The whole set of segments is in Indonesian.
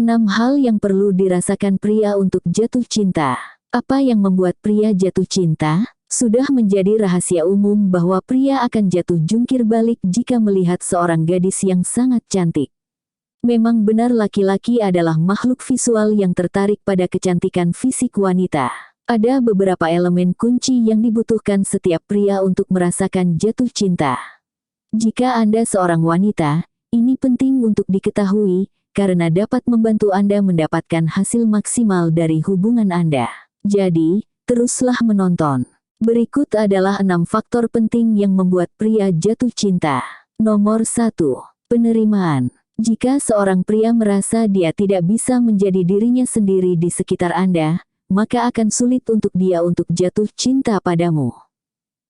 6 hal yang perlu dirasakan pria untuk jatuh cinta. Apa yang membuat pria jatuh cinta? Sudah menjadi rahasia umum bahwa pria akan jatuh jungkir balik jika melihat seorang gadis yang sangat cantik. Memang benar laki-laki adalah makhluk visual yang tertarik pada kecantikan fisik wanita. Ada beberapa elemen kunci yang dibutuhkan setiap pria untuk merasakan jatuh cinta. Jika Anda seorang wanita, ini penting untuk diketahui, karena dapat membantu Anda mendapatkan hasil maksimal dari hubungan Anda. Jadi, teruslah menonton. Berikut adalah 6 faktor penting yang membuat pria jatuh cinta. Nomor 1. Penerimaan. Jika seorang pria merasa dia tidak bisa menjadi dirinya sendiri di sekitar Anda, maka akan sulit untuk dia untuk jatuh cinta padamu.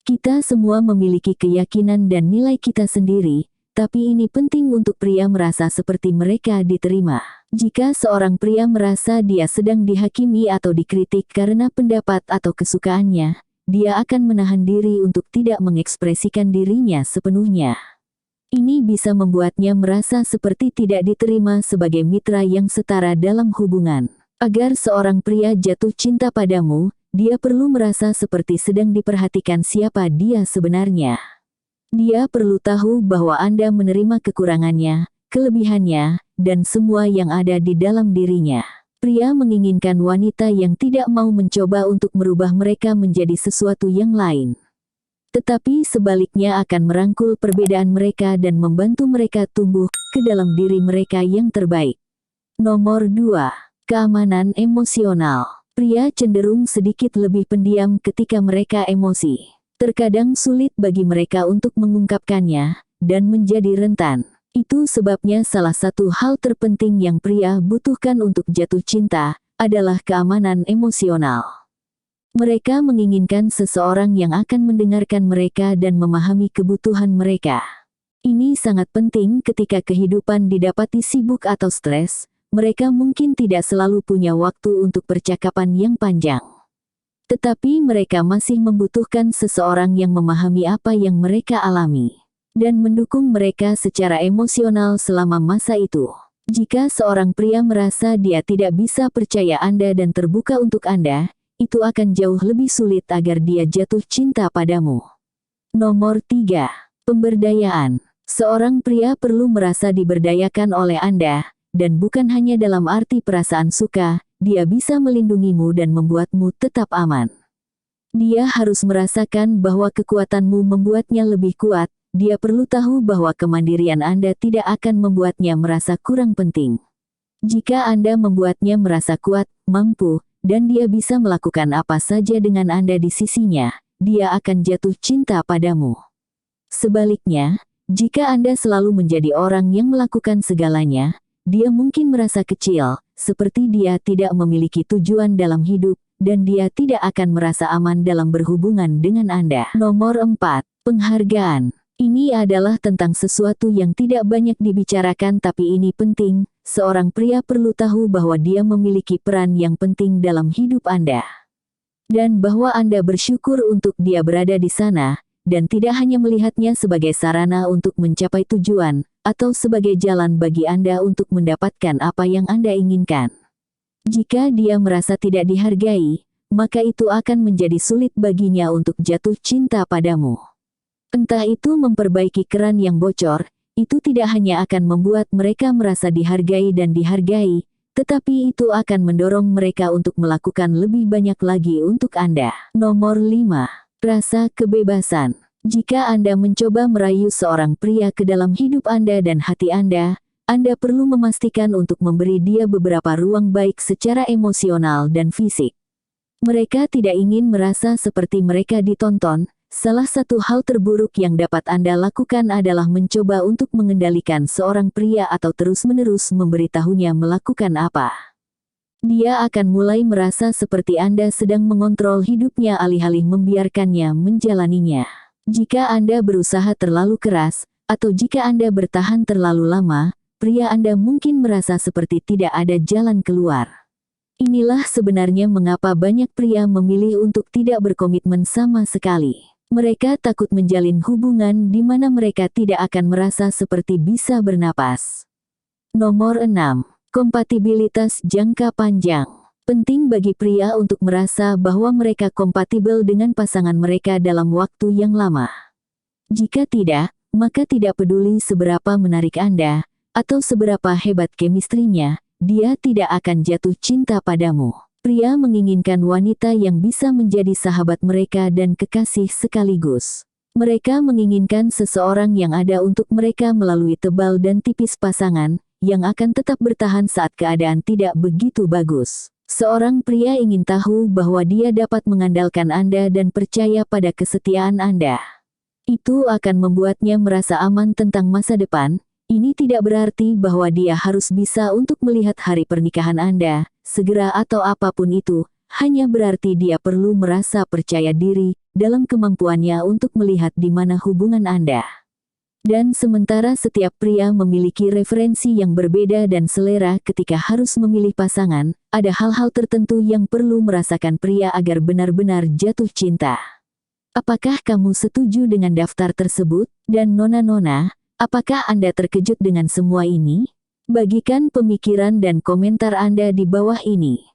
Kita semua memiliki keyakinan dan nilai kita sendiri, tapi ini penting untuk pria merasa seperti mereka diterima. Jika seorang pria merasa dia sedang dihakimi atau dikritik karena pendapat atau kesukaannya, dia akan menahan diri untuk tidak mengekspresikan dirinya sepenuhnya. Ini bisa membuatnya merasa seperti tidak diterima sebagai mitra yang setara dalam hubungan. Agar seorang pria jatuh cinta padamu, dia perlu merasa seperti sedang diperhatikan siapa dia sebenarnya. Dia perlu tahu bahwa Anda menerima kekurangannya, kelebihannya, dan semua yang ada di dalam dirinya. Pria menginginkan wanita yang tidak mau mencoba untuk merubah mereka menjadi sesuatu yang lain. Tetapi sebaliknya akan merangkul perbedaan mereka dan membantu mereka tumbuh ke dalam diri mereka yang terbaik. Nomor 2. Keamanan emosional. Pria cenderung sedikit lebih pendiam ketika mereka emosi. Terkadang sulit bagi mereka untuk mengungkapkannya, dan menjadi rentan. Itu sebabnya salah satu hal terpenting yang pria butuhkan untuk jatuh cinta, adalah keamanan emosional. Mereka menginginkan seseorang yang akan mendengarkan mereka dan memahami kebutuhan mereka. Ini sangat penting ketika kehidupan didapati sibuk atau stres, mereka mungkin tidak selalu punya waktu untuk percakapan yang panjang. Tetapi mereka masih membutuhkan seseorang yang memahami apa yang mereka alami, dan mendukung mereka secara emosional selama masa itu. Jika seorang pria merasa dia tidak bisa percaya Anda dan terbuka untuk Anda, itu akan jauh lebih sulit agar dia jatuh cinta padamu. Nomor 3. Pemberdayaan. Seorang pria perlu merasa diberdayakan oleh Anda, dan bukan hanya dalam arti perasaan suka. Dia bisa melindungimu dan membuatmu tetap aman. Dia harus merasakan bahwa kekuatanmu membuatnya lebih kuat. Dia perlu tahu bahwa kemandirian Anda tidak akan membuatnya merasa kurang penting. Jika Anda membuatnya merasa kuat, mampu, dan dia bisa melakukan apa saja dengan Anda di sisinya, dia akan jatuh cinta padamu. Sebaliknya, jika Anda selalu menjadi orang yang melakukan segalanya, dia mungkin merasa kecil, seperti dia tidak memiliki tujuan dalam hidup, dan dia tidak akan merasa aman dalam berhubungan dengan Anda. Nomor 4. Penghargaan. Ini adalah tentang sesuatu yang tidak banyak dibicarakan tapi ini penting. Seorang pria perlu tahu bahwa dia memiliki peran yang penting dalam hidup Anda. Dan bahwa Anda bersyukur untuk dia berada di sana, dan tidak hanya melihatnya sebagai sarana untuk mencapai tujuan, atau sebagai jalan bagi Anda untuk mendapatkan apa yang Anda inginkan. Jika dia merasa tidak dihargai, maka itu akan menjadi sulit baginya untuk jatuh cinta padamu. Entah itu memperbaiki keran yang bocor, itu tidak hanya akan membuat mereka merasa dihargai dan dihargai, tetapi itu akan mendorong mereka untuk melakukan lebih banyak lagi untuk Anda. Nomor 5. Rasa kebebasan. Jika Anda mencoba merayu seorang pria ke dalam hidup Anda dan hati Anda perlu memastikan untuk memberi dia beberapa ruang baik secara emosional dan fisik. Mereka tidak ingin merasa seperti mereka ditonton. Salah satu hal terburuk yang dapat Anda lakukan adalah mencoba untuk mengendalikan seorang pria atau terus-menerus memberitahunya melakukan apa. Dia akan mulai merasa seperti Anda sedang mengontrol hidupnya alih-alih membiarkannya menjalaninya. Jika Anda berusaha terlalu keras, atau jika Anda bertahan terlalu lama, pria Anda mungkin merasa seperti tidak ada jalan keluar. Inilah sebenarnya mengapa banyak pria memilih untuk tidak berkomitmen sama sekali. Mereka takut menjalin hubungan di mana mereka tidak akan merasa seperti bisa bernapas. Nomor 6. Kompatibilitas jangka panjang. Penting bagi pria untuk merasa bahwa mereka kompatibel dengan pasangan mereka dalam waktu yang lama. Jika tidak, maka tidak peduli seberapa menarik Anda, atau seberapa hebat chemistry-nya, dia tidak akan jatuh cinta padamu. Pria menginginkan wanita yang bisa menjadi sahabat mereka dan kekasih sekaligus. Mereka menginginkan seseorang yang ada untuk mereka melalui tebal dan tipis pasangan, yang akan tetap bertahan saat keadaan tidak begitu bagus. Seorang pria ingin tahu bahwa dia dapat mengandalkan Anda dan percaya pada kesetiaan Anda. Itu akan membuatnya merasa aman tentang masa depan. Ini tidak berarti bahwa dia harus bisa untuk melihat hari pernikahan Anda, segera atau apapun itu, hanya berarti dia perlu merasa percaya diri dalam kemampuannya untuk melihat di mana hubungan Anda. Dan sementara setiap pria memiliki referensi yang berbeda dan selera ketika harus memilih pasangan, ada hal-hal tertentu yang perlu merasakan pria agar benar-benar jatuh cinta. Apakah kamu setuju dengan daftar tersebut? Dan nona-nona, apakah Anda terkejut dengan semua ini? Bagikan pemikiran dan komentar Anda di bawah ini.